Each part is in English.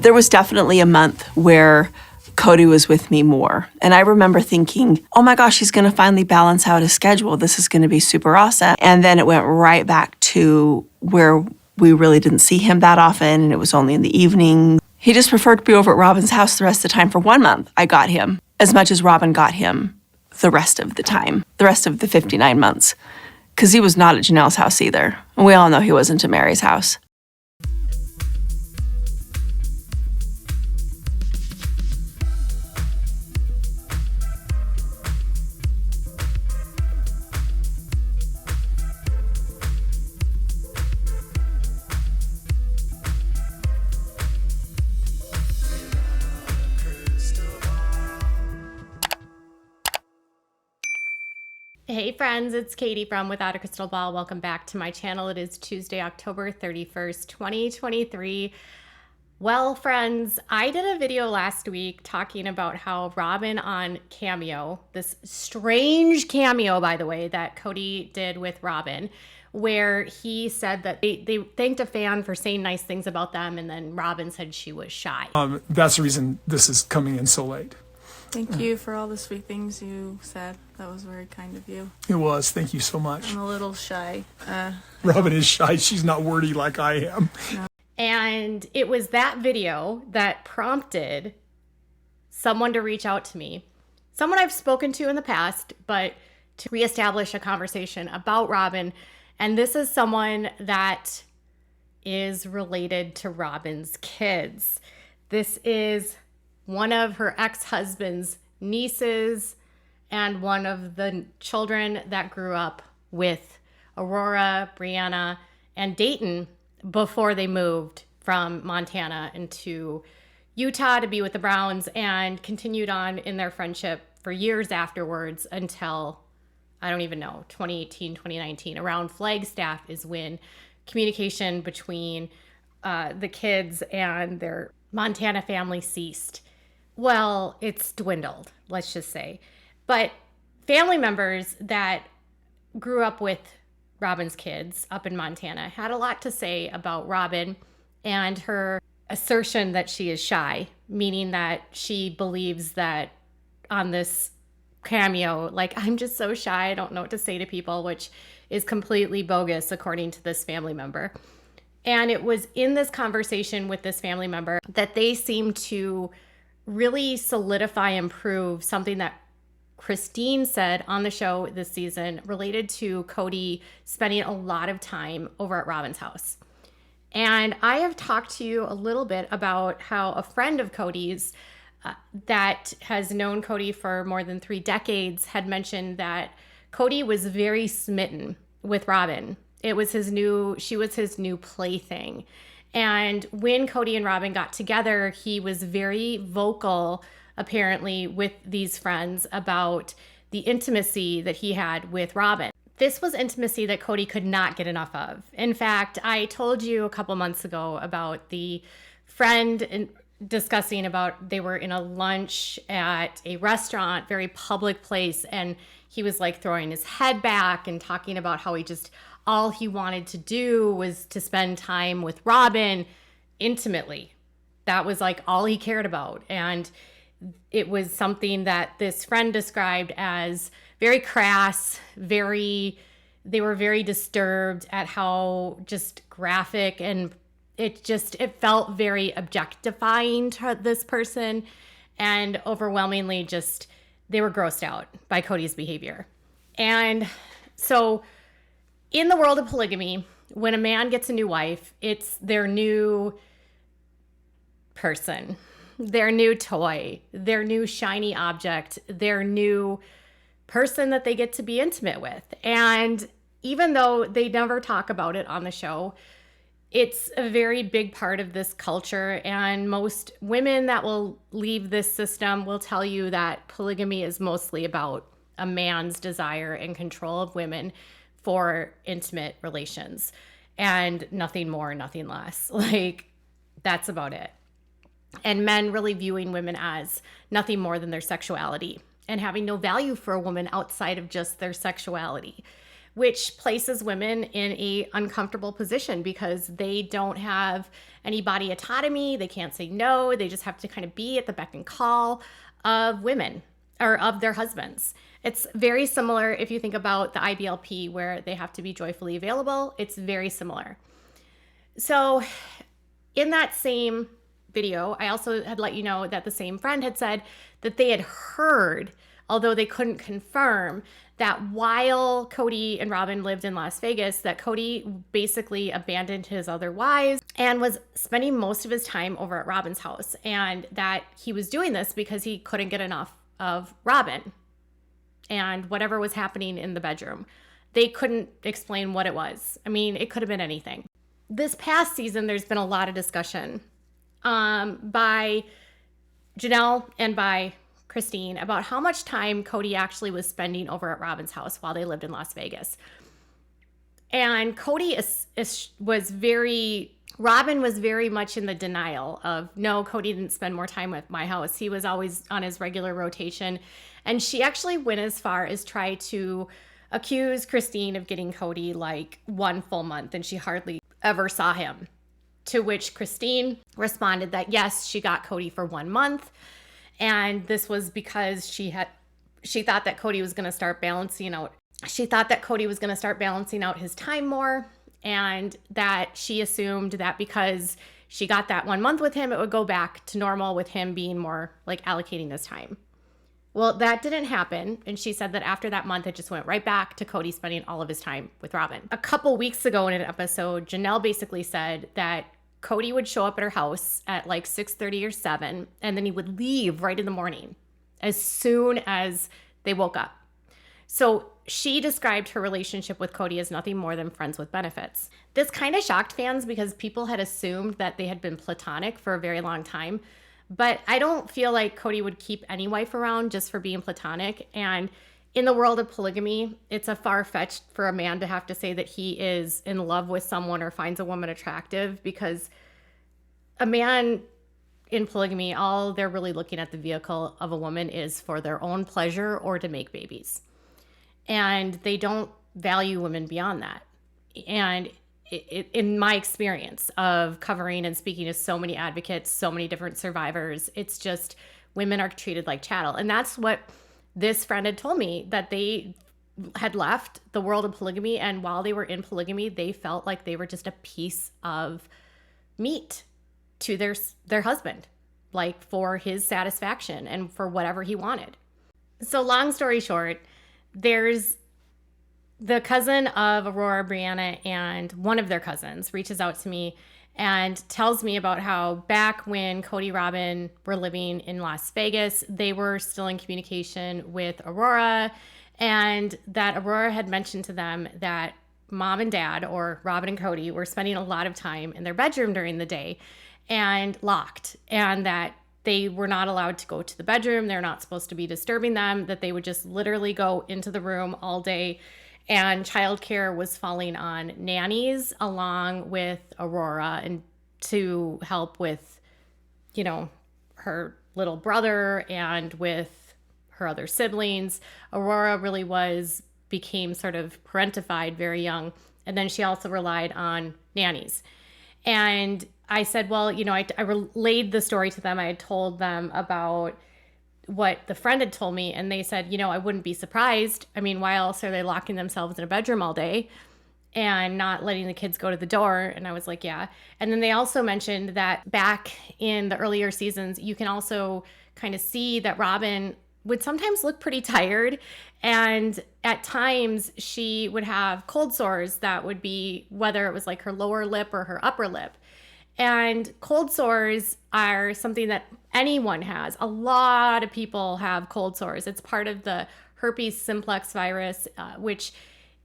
There was definitely a month where Kody was with me more. And I remember thinking, oh my gosh, he's going to finally balance out his schedule. This is going to be super awesome. And then it went right back to where we really didn't see him that often, and it was only in the evening. He just preferred to be over at Robyn's house the rest of the time. For 1 month, I got him as much as Robyn got him the rest of the time, the rest of the 59 months, because he was not at Janelle's house either. And we all know he wasn't at Mary's house. Hey friends, it's Katie from Without a Crystal Ball. Welcome back to my channel. It is Tuesday, October 31st, 2023. Well, friends, I did a video last week talking about how Robyn on Cameo, this strange cameo, by the way, that Kody did with Robyn, where he said that they thanked a fan for saying nice things about them, and then Robyn said she was shy. That's the reason this is coming in so late. Thank you for all the sweet things you said. That was very kind of you. It was. Thank you so much. I'm a little shy. Robyn is shy. She's not wordy like I am. No. And it was that video that prompted someone to reach out to me. Someone I've spoken to in the past, but to reestablish a conversation about Robyn. And this is someone that is related to Robyn's kids. This is one of her ex-husband's nieces and one of the children that grew up with Aurora, Brianna, and Dayton before they moved from Montana into Utah to be with the Browns, and continued on in their friendship for years afterwards until, I don't even know, 2018, 2019. Around Flagstaff is when communication between the kids and their Montana family ceased. Well, it's dwindled, let's just say. But family members that grew up with Robyn's kids up in Montana had a lot to say about Robyn and her assertion that she is shy, meaning that she believes that on this cameo, like, I'm just so shy, I don't know what to say to people, which is completely bogus according to this family member. And it was in this conversation with this family member that they seemed to really solidify and prove something that Christine said on the show this season related to Kody spending a lot of time over at Robyn's house. And I have talked to you a little bit about how a friend of Kody's that has known Kody for more than 3 decades had mentioned that Kody was very smitten with Robyn. She was his new plaything. And when Kody and Robyn got together, he was very vocal, apparently, with these friends about the intimacy that he had with Robyn. This was intimacy that Kody could not get enough of. In fact, I told you a couple months ago about the friend discussing about they were in a lunch at a restaurant, very public place, and he was like throwing his head back and talking about how all he wanted to do was to spend time with Robyn intimately. That was like all he cared about. And it was something that this friend described as very crass, they were very disturbed at how just graphic, and it felt very objectifying to this person, and overwhelmingly just, they were grossed out by Kody's behavior. And so in the world of polygamy, when a man gets a new wife, it's their new person, their new toy, their new shiny object, their new person that they get to be intimate with. And even though they never talk about it on the show, it's a very big part of this culture. And most women that will leave this system will tell you that polygamy is mostly about a man's desire and control of women for intimate relations, and nothing more, nothing less. Like, that's about it. And men really viewing women as nothing more than their sexuality and having no value for a woman outside of just their sexuality. which places women in a uncomfortable position because they don't have any body autonomy. They can't say no. They just have to kind of be at the beck and call of women or of their husbands. It's very similar if you think about the IBLP, where they have to be joyfully available. It's very similar. So in that same video, I also had let you know that the same friend had said that they had heard, although they couldn't confirm, that while Kody and Robyn lived in Las Vegas, that Kody basically abandoned his other wives and was spending most of his time over at Robyn's house, and that he was doing this because he couldn't get enough of Robyn and whatever was happening in the bedroom. They couldn't explain what it was. I mean, it could have been anything. This past season, there's been a lot of discussion by Janelle and by Christine about how much time Kody actually was spending over at Robyn's house while they lived in Las Vegas. And Kody Robyn was very much in the denial of, no, Kody didn't spend more time at my house. He was always on his regular rotation. And she actually went as far as try to accuse Christine of getting Kody like 1 full month, and she hardly ever saw him. To which Christine responded that yes, she got Kody for 1 month. And this was because she thought that Kody was going to start balancing out. She thought that Kody was going to start balancing out his time more, and that she assumed that because she got that 1 month with him, it would go back to normal with him being more like allocating his time. Well, that didn't happen. And she said that after that month, it just went right back to Kody spending all of his time with Robyn. A couple weeks ago in an episode, Janelle basically said that Kody would show up at her house at like 6:30 or 7, and then he would leave right in the morning as soon as they woke up. So she described her relationship with Kody as nothing more than friends with benefits. This kind of shocked fans because people had assumed that they had been platonic for a very long time. But I don't feel like Kody would keep any wife around just for being platonic. And in the world of polygamy, it's a far-fetched for a man to have to say that he is in love with someone or finds a woman attractive, because a man in polygamy, all they're really looking at the vehicle of a woman is for their own pleasure or to make babies. And they don't value women beyond that. And in my experience of covering and speaking to so many advocates, so many different survivors, it's just women are treated like chattel. And that's what this friend had told me, that they had left the world of polygamy, and while they were in polygamy, they felt like they were just a piece of meat to their husband, like for his satisfaction and for whatever he wanted. So long story short, there's the cousin of Aurora, Brianna, and one of their cousins reaches out to me and tells me about how back when Kody Robyn were living in Las Vegas, they were still in communication with Aurora, and that Aurora had mentioned to them that mom and dad, or Robyn and Kody, were spending a lot of time in their bedroom during the day and locked, and that they were not allowed to go to the bedroom. They're not supposed to be disturbing them, that they would just literally go into the room all day. And childcare was falling on nannies along with Aurora, and to help with, you know, her little brother and with her other siblings. Aurora really became sort of parentified very young. And then she also relied on nannies. And I said, well, you know, I relayed the story to them. I had told them about what the friend had told me, and they said, you know, I wouldn't be surprised. I mean, why else are they locking themselves in a bedroom all day and not letting the kids go to the door? And I was like, yeah. And then they also mentioned that back in the earlier seasons, you can also kind of see that Robyn would sometimes look pretty tired, and at times she would have cold sores that would be whether it was like her lower lip or her upper lip. And cold sores are something that anyone has. A lot of people have cold sores. It's part of the herpes simplex virus, which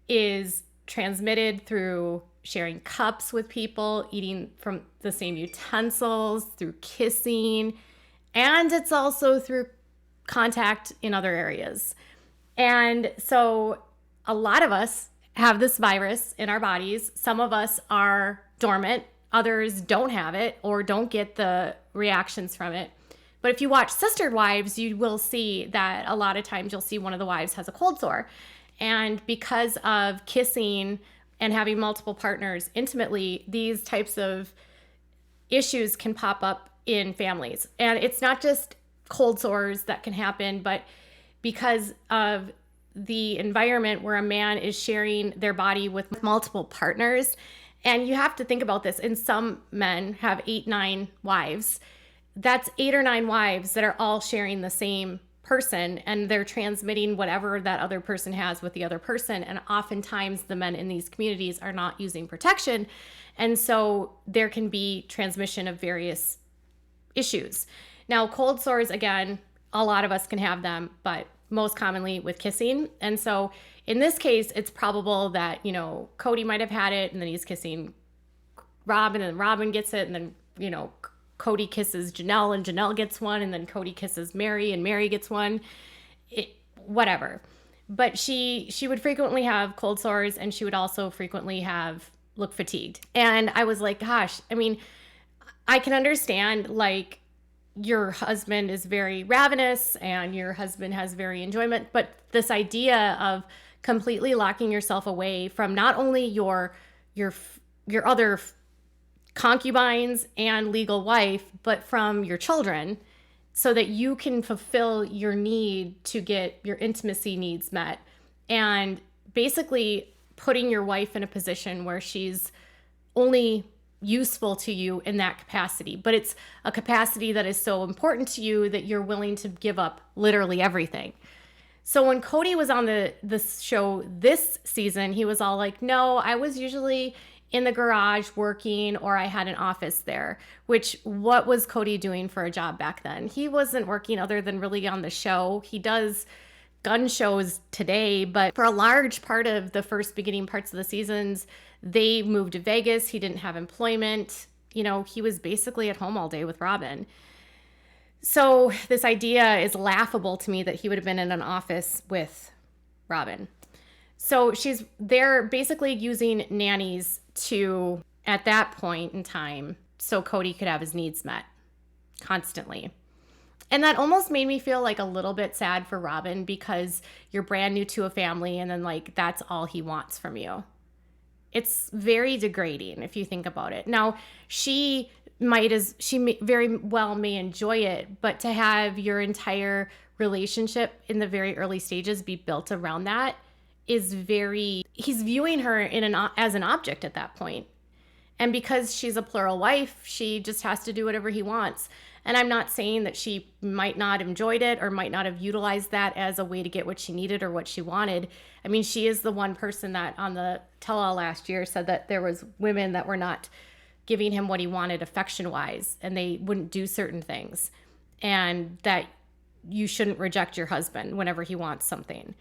is transmitted through sharing cups with people, eating from the same utensils, through kissing, and it's also through contact in other areas. And so a lot of us have this virus in our bodies. Some of us are dormant. Others don't have it or don't get the reactions from it. But if you watch Sistered Wives, you will see that a lot of times you'll see one of the wives has a cold sore. And because of kissing and having multiple partners intimately, these types of issues can pop up in families. And it's not just cold sores that can happen, but because of the environment where a man is sharing their body with multiple partners. And you have to think about this. And some men have 8, 9 wives. That's 8 or 9 wives that are all sharing the same person, and they're transmitting whatever that other person has with the other person. And oftentimes the men in these communities are not using protection. And so there can be transmission of various issues. Now, cold sores, again, a lot of us can have them, but most commonly with kissing. And so in this case, it's probable that, Kody might have had it, and then he's kissing Robyn, and Robyn gets it, and then, Kody kisses Janelle, and Janelle gets one, and then Kody kisses Mary, and Mary gets one. Whatever. But she would frequently have cold sores, and she would also frequently look fatigued. And I was like, gosh, I mean, I can understand, like, your husband is very ravenous and your husband has very enjoyment, but this idea of completely locking yourself away from not only your other concubines and legal wife, but from your children, so that you can fulfill your need to get your intimacy needs met, and basically putting your wife in a position where she's only useful to you in that capacity, but it's a capacity that is so important to you that you're willing to give up literally everything. So when Kody was on the show this season, he was all like, no, I was usually in the garage working, or I had an office there. Which, what was Kody doing for a job back then? He wasn't working other than really on the show. He does gun shows today, but for a large part of the first beginning parts of the seasons, they moved to Vegas. He didn't have employment. He was basically at home all day with Robyn. So this idea is laughable to me that he would have been in an office with Robyn. So they're basically using nannies to, at that point in time, so Kody could have his needs met constantly. And that almost made me feel like a little bit sad for Robyn, because you're brand new to a family, and then like that's all he wants from you. It's very degrading if you think about it. Now, she very well may enjoy it, but to have your entire relationship in the very early stages be built around that is he's viewing her as an object at that point. And because she's a plural wife, she just has to do whatever he wants. And I'm not saying that she might not have enjoyed it or might not have utilized that as a way to get what she needed or what she wanted. I mean, she is the one person that on the tell-all last year said that there was women that were not giving him what he wanted affection-wise, and they wouldn't do certain things, and that you shouldn't reject your husband whenever he wants something.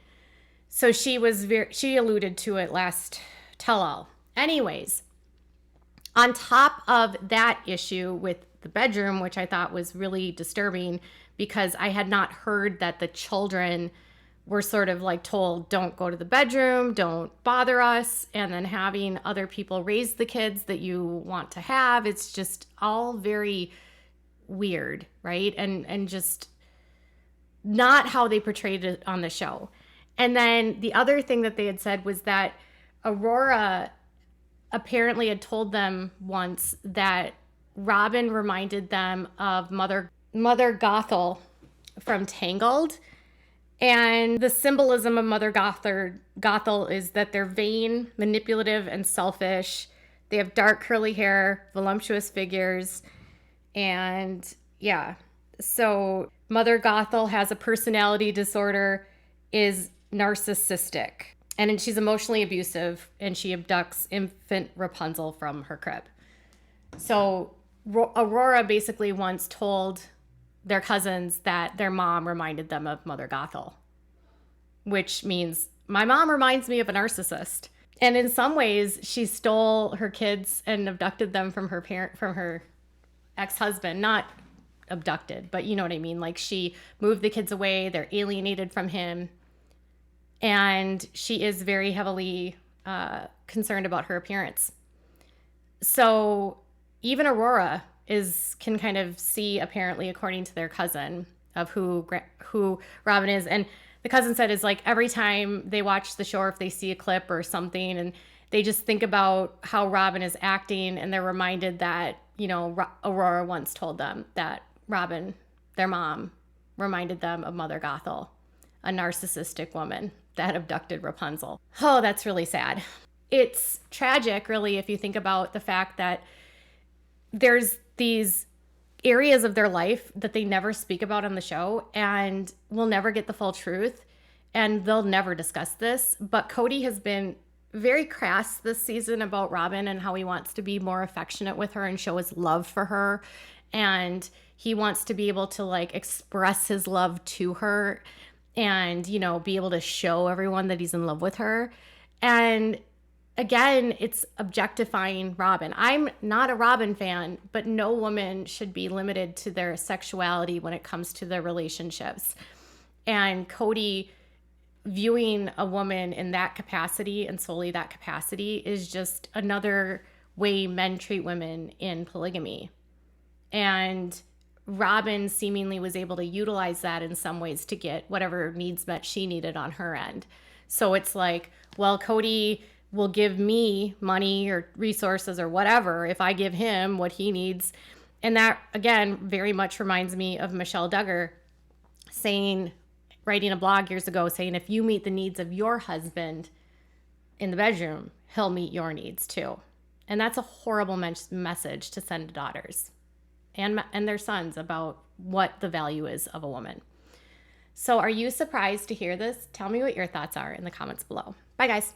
So she alluded to it last tell-all. Anyways, on top of that issue with the bedroom, which I thought was really disturbing, because I had not heard that the children were sort of like told, don't go to the bedroom, don't bother us, and then having other people raise the kids that you want to have. It's just all very weird, right? And just not how they portrayed it on the show. And then the other thing that they had said was that Aurora apparently had told them once that Robyn reminded them of Mother Gothel from Tangled. And the symbolism of Mother Gothel is that they're vain, manipulative, and selfish. They have dark curly hair, voluptuous figures. And yeah, so Mother Gothel has a personality disorder, is narcissistic. And she's emotionally abusive, and she abducts infant Rapunzel from her crib. So Aurora basically once told their cousins that their mom reminded them of Mother Gothel, which means my mom reminds me of a narcissist. And in some ways, she stole her kids and abducted them from her ex-husband. Not abducted, but you know what I mean? Like, she moved the kids away, they're alienated from him. And she is very heavily concerned about her appearance. So even Aurora can kind of see, apparently, according to their cousin, of who Robyn is. And the cousin said is like every time they watch the show or if they see a clip or something and they just think about how Robyn is acting and they're reminded that, you know, Aurora once told them that Robyn, their mom, reminded them of Mother Gothel, a narcissistic woman that abducted Rapunzel. Oh, that's really sad. It's tragic, really, if you think about the fact that there's these areas of their life that they never speak about on the show and we'll never get the full truth and they'll never discuss this. But Kody has been very crass this season about Robyn and how he wants to be more affectionate with her and show his love for her. And he wants to be able to like express his love to her and, you know, be able to show everyone that he's in love with her. And again, it's objectifying Robyn. I'm not a Robyn fan, but no woman should be limited to their sexuality when it comes to their relationships. And Kody viewing a woman in that capacity and solely that capacity is just another way men treat women in polygamy. And Robyn seemingly was able to utilize that in some ways to get whatever needs met she needed on her end. So it's like, well, Kody will give me money or resources or whatever if I give him what he needs. And that, again, very much reminds me of Michelle Duggar writing a blog years ago saying, if you meet the needs of your husband in the bedroom, he'll meet your needs too. And that's a horrible message to send to daughters and their sons about what the value is of a woman. So are you surprised to hear this? Tell me what your thoughts are in the comments below. Bye, guys.